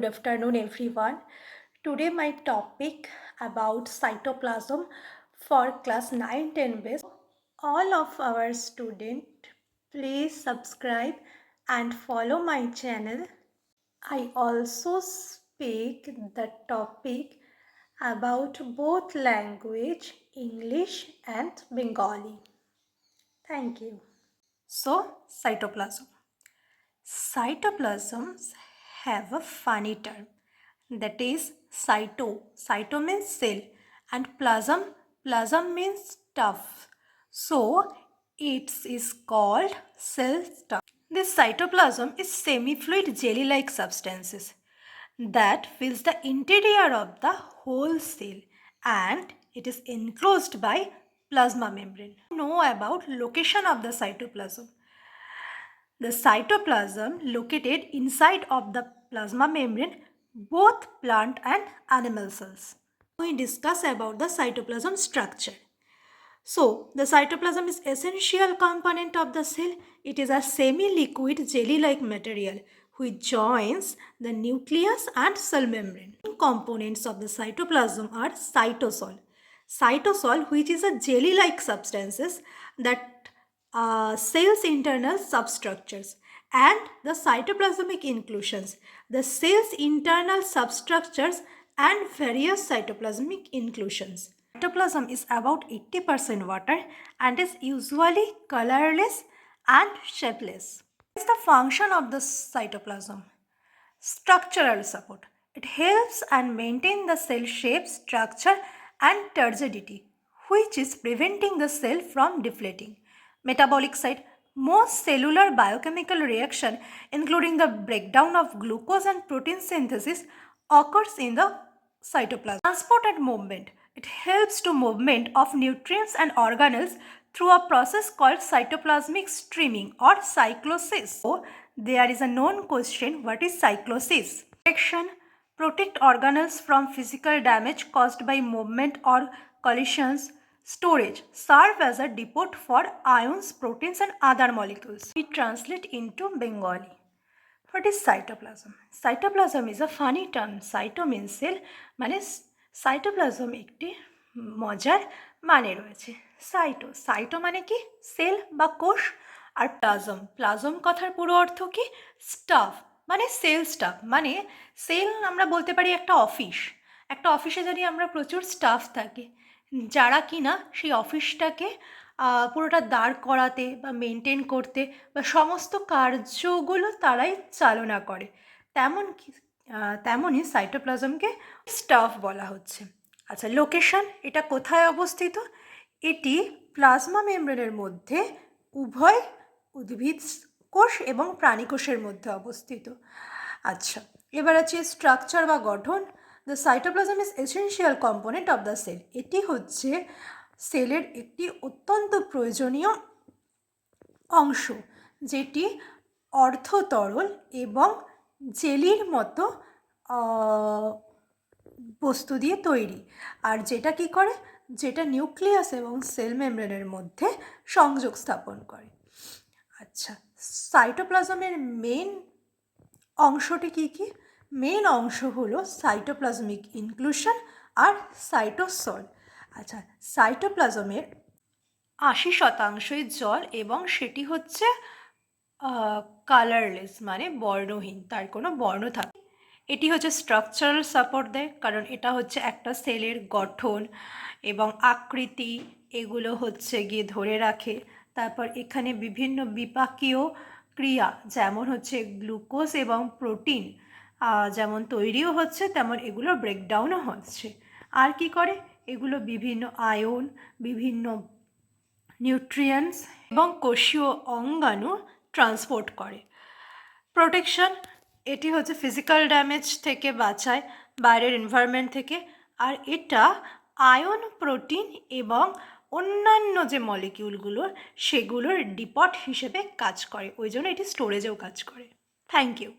Good afternoon, everyone. Today, my topic about cytoplasm for class 9-10 base. All of our students, please subscribe and follow my channel. I also speak the topic about both language, English and Bengali. Thank you. So, cytoplasm. Cytoplasms have a funny term, that is cyto. Cyto means cell and plasm means stuff. So it is called cell stuff. This cytoplasm is semi-fluid jelly-like substances that fills the interior of the whole cell and it is enclosed by plasma membrane. Know about location of the cytoplasm. The cytoplasm located inside of the plasma membrane, both plant and animal cells. We discuss about the cytoplasm structure. So, the cytoplasm is essential component of the cell. It is a semi-liquid jelly-like material which joins the nucleus and cell membrane. Components of the cytoplasm are cytosol. Cytosol, which is a jelly-like substances that cell's internal substructures, and the cytoplasmic inclusions, the cell's internal substructures and various cytoplasmic inclusions. Cytoplasm is about 80% water and is usually colorless and shapeless. What is the function of the cytoplasm? Structural support. It helps and maintains the cell shape, structure and turgidity, which is preventing the cell from deflating. Metabolic side. Most cellular biochemical reaction, including the breakdown of glucose and protein synthesis, occurs in the cytoplasm. Transport and movement. It helps to movement of nutrients and organelles through a process called cytoplasmic streaming or cyclosis. So, there is a known question, what is cyclosis? Protection. Protect organelles from physical damage caused by movement or collisions. Storage. Serve as a depot for ions, proteins and other molecules. We translate into Bengali. What is cytoplasm? Cytoplasm is a funny term. Cyto means cell, মানে cytoplasm একটি মজার মানে রয়েছে। Cyto মানে কি sell বা কোষ, আর plasm কথার পুরো অর্থ কি স্টাফ, মানে সেল স্টাফ, মানে সেল আমরা বলতে পারি একটা অফিসে যদি আমরা প্রচুর স্টাফ থাকে যারা কিনা সেই অফিসটাকে পুরোটা দাঁড় করাতে বা মেনটেন করতে বা সমস্ত কার্যগুলো তারাই চালনা করে, তেমনই সাইটোপ্লাজমকে স্টাফ বলা হচ্ছে। আচ্ছা, লোকেশন, এটা কোথায় অবস্থিত? এটি প্লাজমা মেমব্রেনের মধ্যে উভয় উদ্ভিদ কোষ এবং প্রাণী কোষের মধ্যে অবস্থিত। আচ্ছা, এবার আছে স্ট্রাকচার বা গঠন। The cytoplasm is essential component of the cell. এটি হচ্ছে সেলের একটি অত্যন্ত প্রয়োজনীয় অংশ, যেটি অর্ধতরল এবং জেলির মতো বস্তু দিয়ে তৈরি, আর যেটা কি করে, যেটা নিউক্লিয়াস এবং সেল মেমব্রেনের মধ্যে সংযোগ স্থাপন করে। আচ্ছা, সাইটোপ্লাজমের মেইন অংশটি কি কি? মেইন অংশ হলো সাইটোপ্লাজমিক ইনক্লুশন আর সাইটোসল। আচ্ছা, সাইটোপ্লাজমের 80%ই জল এবং সেটি হচ্ছে কালারলেস, মানে বর্ণহীন, তার কোনো বর্ণ থাকে। এটি হচ্ছে স্ট্রাকচারাল সাপোর্ট দেয়, কারণ এটা হচ্ছে একটা সেলের গঠন এবং আকৃতি, এগুলো হচ্ছে গিয়ে ধরে রাখে। তারপর এখানে বিভিন্ন বিপাকীয় ক্রিয়া, যেমন হচ্ছে গ্লুকোজ এবং প্রোটিন যেমন তৈরিও হচ্ছে, তেমন এগুলো ব্রেকডাউনও হচ্ছে। আর কি করে? এগুলো বিভিন্ন আয়ন, বিভিন্ন নিউট্রিয়েন্টস এবং কোষীয় অঙ্গাণু ট্রান্সপোর্ট করে। প্রোটেকশন, এটি হচ্ছে ফিজিক্যাল ড্যামেজ থেকে বাঁচায়, বাইরের এনভায়রনমেন্ট থেকে, আর এটা আয়ন, প্রোটিন এবং অন্যান্য যে মলিকিউলগুলো সেগুলোর ডিপট হিসেবে কাজ করে, ওই জন্য এটি স্টোরেজেও কাজ করে। Thank you.